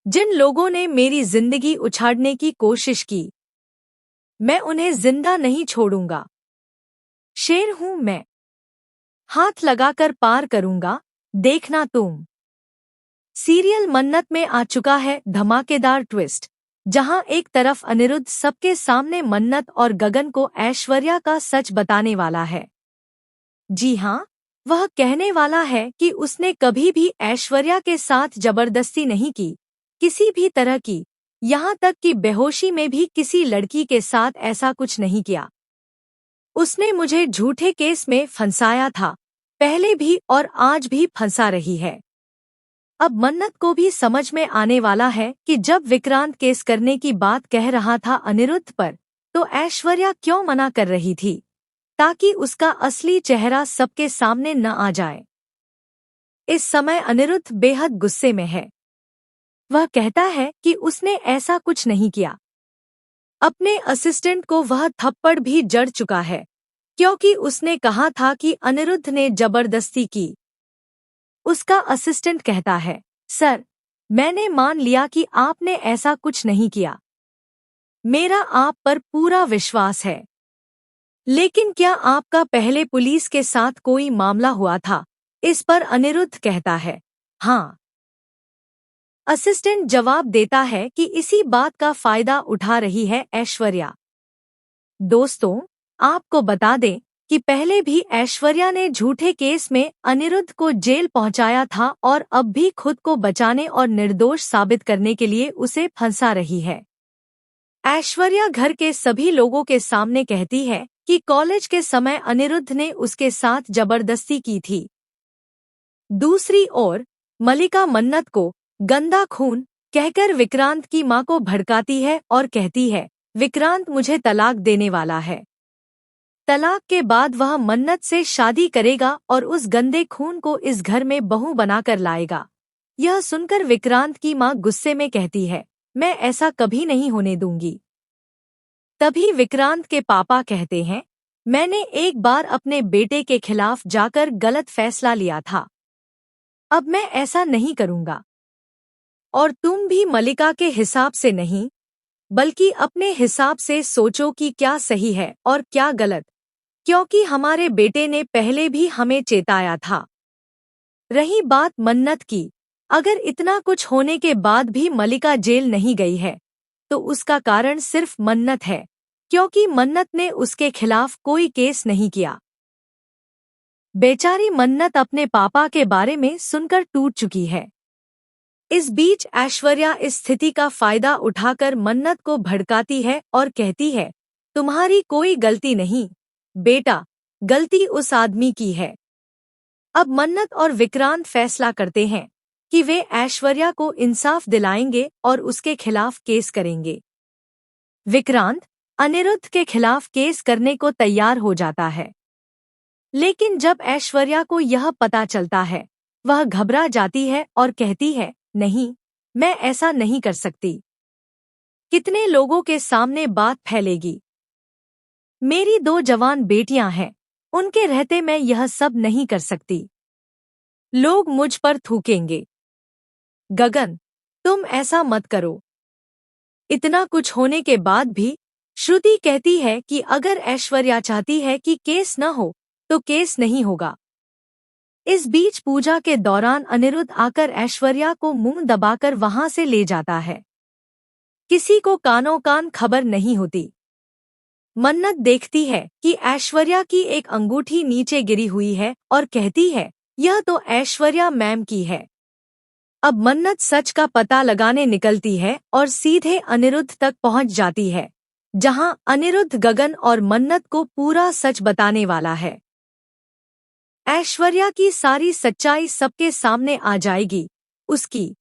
जिन लोगों ने मेरी जिंदगी उछाड़ने की कोशिश की, मैं उन्हें जिंदा नहीं छोड़ूंगा। शेर हूं मैं, हाथ लगाकर पार करूंगा, देखना तुम। सीरियल मन्नत में आ चुका है धमाकेदार ट्विस्ट, जहां एक तरफ अनिरुद्ध सबके सामने मन्नत और गगन को ऐश्वर्या का सच बताने वाला है। जी हाँ, वह कहने वाला है कि उसने कभी भी ऐश्वर्या के साथ जबरदस्ती नहीं की, किसी भी तरह की, यहाँ तक कि बेहोशी में भी किसी लड़की के साथ ऐसा कुछ नहीं किया। उसने मुझे झूठे केस में फंसाया था, पहले भी और आज भी फंसा रही है। अब मन्नत को भी समझ में आने वाला है कि जब विक्रांत केस करने की बात कह रहा था अनिरुद्ध पर, तो ऐश्वर्या क्यों मना कर रही थी, ताकि उसका असली चेहरा सबके सामने न आ जाए। इस समय अनिरुद्ध बेहद गुस्से में है। वह कहता है कि उसने ऐसा कुछ नहीं किया। अपने असिस्टेंट को वह थप्पड़ भी जड़ चुका है, क्योंकि उसने कहा था कि अनिरुद्ध ने जबरदस्ती की। उसका असिस्टेंट कहता है, सर, मैंने मान लिया कि आपने ऐसा कुछ नहीं किया। मेरा आप पर पूरा विश्वास है। लेकिन क्या आपका पहले पुलिस के साथ कोई मामला हुआ था? इस पर अनिरुद्ध कहता है, हाँ। असिस्टेंट जवाब देता है कि इसी बात का फायदा उठा रही है ऐश्वर्या। दोस्तों, आपको बता दें कि पहले भी ऐश्वर्या ने झूठे केस में अनिरुद्ध को जेल पहुंचाया था और अब भी खुद को बचाने और निर्दोष साबित करने के लिए उसे फंसा रही है। ऐश्वर्या घर के सभी लोगों के सामने कहती है कि कॉलेज के समय अनिरुद्ध ने उसके साथ जबरदस्ती की थी। दूसरी ओर मलिका मन्नत को गंदा खून कहकर विक्रांत की मां को भड़काती है और कहती है, विक्रांत मुझे तलाक देने वाला है। तलाक के बाद वह मन्नत से शादी करेगा और उस गंदे खून को इस घर में बहू बनाकर लाएगा। यह सुनकर विक्रांत की मां गुस्से में कहती है, मैं ऐसा कभी नहीं होने दूंगी। तभी विक्रांत के पापा कहते हैं, मैंने एक बार अपने बेटे के खिलाफ जाकर गलत फैसला लिया था। अब मैं ऐसा नहीं करूंगा। और तुम भी मलिका के हिसाब से नहीं, बल्कि अपने हिसाब से सोचो कि क्या सही है और क्या गलत, क्योंकि हमारे बेटे ने पहले भी हमें चेताया था। रही बात मन्नत की, अगर इतना कुछ होने के बाद भी मलिका जेल नहीं गई है, तो उसका कारण सिर्फ मन्नत है, क्योंकि मन्नत ने उसके खिलाफ कोई केस नहीं किया। बेचारी मन्नत अपने पापा के बारे में सुनकर टूट चुकी है। इस बीच ऐश्वर्या इस स्थिति का फायदा उठाकर मन्नत को भड़काती है और कहती है, तुम्हारी कोई गलती नहीं बेटा, गलती उस आदमी की है। अब मन्नत और विक्रांत फैसला करते हैं कि वे ऐश्वर्या को इंसाफ दिलाएंगे और उसके खिलाफ केस करेंगे। विक्रांत अनिरुद्ध के खिलाफ केस करने को तैयार हो जाता है, लेकिन जब ऐश्वर्या को यह पता चलता है, वह घबरा जाती है और कहती है, नहीं, मैं ऐसा नहीं कर सकती। कितने लोगों के सामने बात फैलेगी। मेरी 2 जवान बेटियां हैं, उनके रहते मैं यह सब नहीं कर सकती। लोग मुझ पर थूकेंगे। गगन, तुम ऐसा मत करो। इतना कुछ होने के बाद भी श्रुति कहती है कि अगर ऐश्वर्या चाहती है कि केस न हो, तो केस नहीं होगा। इस बीच पूजा के दौरान अनिरुद्ध आकर ऐश्वर्या को मुंह दबाकर वहां से ले जाता है। किसी को कानों कान खबर नहीं होती। मन्नत देखती है कि ऐश्वर्या की एक अंगूठी नीचे गिरी हुई है और कहती है, यह तो ऐश्वर्या मैम की है। अब मन्नत सच का पता लगाने निकलती है और सीधे अनिरुद्ध तक पहुंच जाती है, जहां अनिरुद्ध गगन और मन्नत को पूरा सच बताने वाला है। ऐश्वर्या की सारी सच्चाई सबके सामने आ जाएगी। उसकी